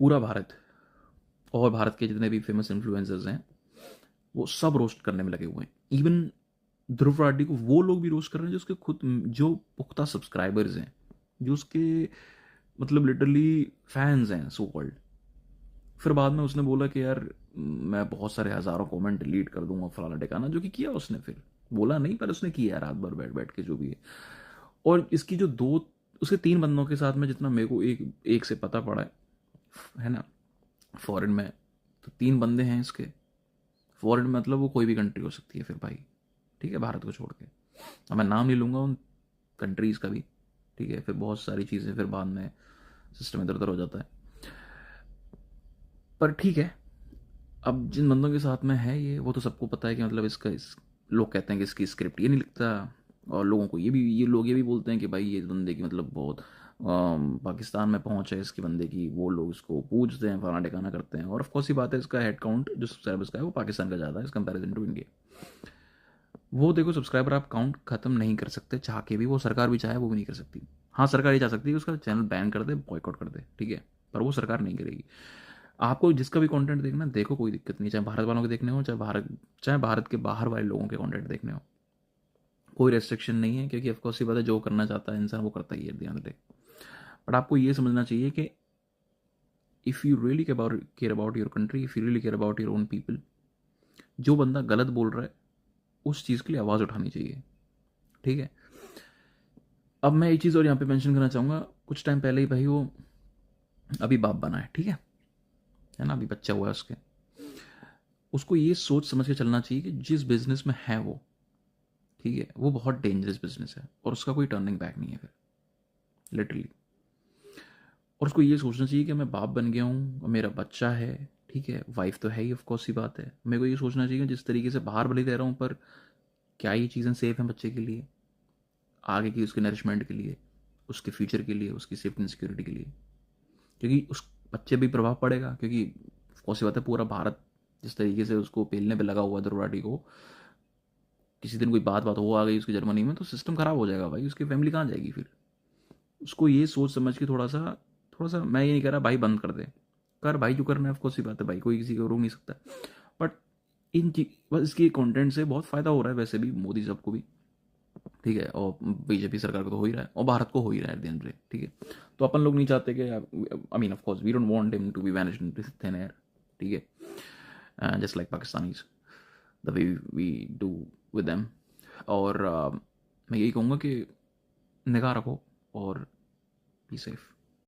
पूरा भारत और भारत के जितने भी फेमस इन्फ्लुएंसर्स हैं वो सब रोस्ट करने में लगे हुए हैं। इवन ध्रुव राठी को वो लोग भी रोस्ट कर रहे हैं जो उसके खुद जो पुख्ता सब्सक्राइबर्स हैं, जो उसके मतलब लिटरली फैंस हैं सो कॉल्ड। फिर बाद में उसने बोला कि यार मैं बहुत सारे हज़ारों कमेंट डिलीट कर दूंगा फलाना टिकाना, जो कि किया उसने, फिर बोला नहीं पर उसने किया रात भर बैठ बैठ के जो भी है। और इसकी जो दो उसके तीन बंदों के साथ में जितना मेरे को एक एक से पता पड़ा है ना, फॉरेन में, तो तीन बंदे हैं इसके। फॉरेन मतलब वो कोई भी कंट्री हो सकती है फिर भाई, ठीक है, भारत को छोड़ के। अब मैं नाम नहीं लूँगा उन कंट्रीज़ का भी, ठीक है, फिर बहुत सारी चीज़ें फिर बाद में सिस्टम इधर उधर हो जाता है। पर ठीक है, अब जिन बंदों के साथ में है ये, वो तो सबको पता है कि मतलब लोग कहते हैं कि इसकी स्क्रिप्ट ये नहीं लिखता। और लोगों को ये लोग ये भी बोलते हैं कि भाई ये बंदे की मतलब बहुत पाकिस्तान में पहुंच है इसकी बंदे की, वो लोग इसको पूछते हैं फलाना टिकाना करते हैं। और ऑफकोर्स ही बात है, इसका हेड काउंट जो सब्सक्राइबर्स का है वो पाकिस्तान का ज़्यादा है इस कंपेरिजन टू इंडिया। वो देखो, सब्सक्राइबर आप काउंट खत्म नहीं कर सकते चाह के भी, वो सरकार भी चाहे वो भी नहीं कर सकती। हाँ, सरकार ये चाह सकती है उसका चैनल बैन कर दे, बॉयकॉट कर दे, ठीक है, पर वो सरकार नहीं करेगी। आपको जिसका भी कंटेंट देखना है, देखो, कोई दिक्कत नहीं, चाहे भारत वालों के देखने हो, चाहे भारत के बाहर वाले लोगों के कंटेंट देखने हो, कोई रेस्ट्रिक्शन नहीं है, क्योंकि ऑफकोर्स ये बात है, जो करना चाहता है इंसान वो करता ही है at the end of the day. But आपको ये समझना चाहिए कि if you really care about your country, if you really care about your own people, जो बंदा गलत बोल रहा है उस चीज़ के लिए आवाज़ उठानी चाहिए, ठीक है। अब मैं एक चीज़ और यहाँ पे मेंशन करना चाहूँगा, कुछ टाइम पहले ही भाई वो अभी बाप बना है, ठीक है ना, अभी बच्चा हुआ है उसके। उसको ये सोच समझ के चलना चाहिए कि जिस बिजनेस में है वो, ठीक है, वो बहुत डेंजरस बिजनेस है और उसका कोई टर्निंग बैक नहीं है फिर, लिटरली। और उसको ये सोचना चाहिए कि मैं बाप बन गया हूँ और मेरा बच्चा है, ठीक है, वाइफ तो है ही, ऑफकोर्स ही बात है। मेरे को ये सोचना चाहिए जिस तरीके से बाहर भले रह रहा हूँ, पर क्या ये चीज़ें सेफ हैं बच्चे के लिए, आगे की उसके नरिशमेंट के लिए, उसके फ्यूचर के लिए, उसकी सेफ्टी एंड सिक्योरिटी के लिए। क्योंकि उस बच्चे भी प्रभाव पड़ेगा, क्योंकि ऑफकोर्स ही बात है, पूरा भारत जिस तरीके से उसको पेलने पे लगा हुआ है दुर्राटी को, किसी दिन कोई बात बात हो आ गई उसकी जर्मनी में तो सिस्टम खराब हो जाएगा भाई, उसकी फैमिली कहाँ जाएगी फिर। उसको ये सोच समझ के थोड़ा सा मैं ये नहीं कह रहा भाई बंद कर दे, कर भाई जो करना है, ऑफकोर्स ही बात है भाई, कोई किसी को रोक नहीं सकता। बट बस इसकी कंटेंट से बहुत फ़ायदा हो रहा है वैसे भी मोदी साहब को भी, ठीक है, और बीजेपी सरकार को तो हो ही रहा है और भारत को हो ही रहा है दिन, ठीक है। तो अपन लोग नहीं चाहते कि, I mean of course we don't want him to be vanished in thin air, ठीक है, just like Pakistanis, the way we do with them. और मैं यही कहूँगा कि निगाह रखो और बी सेफ।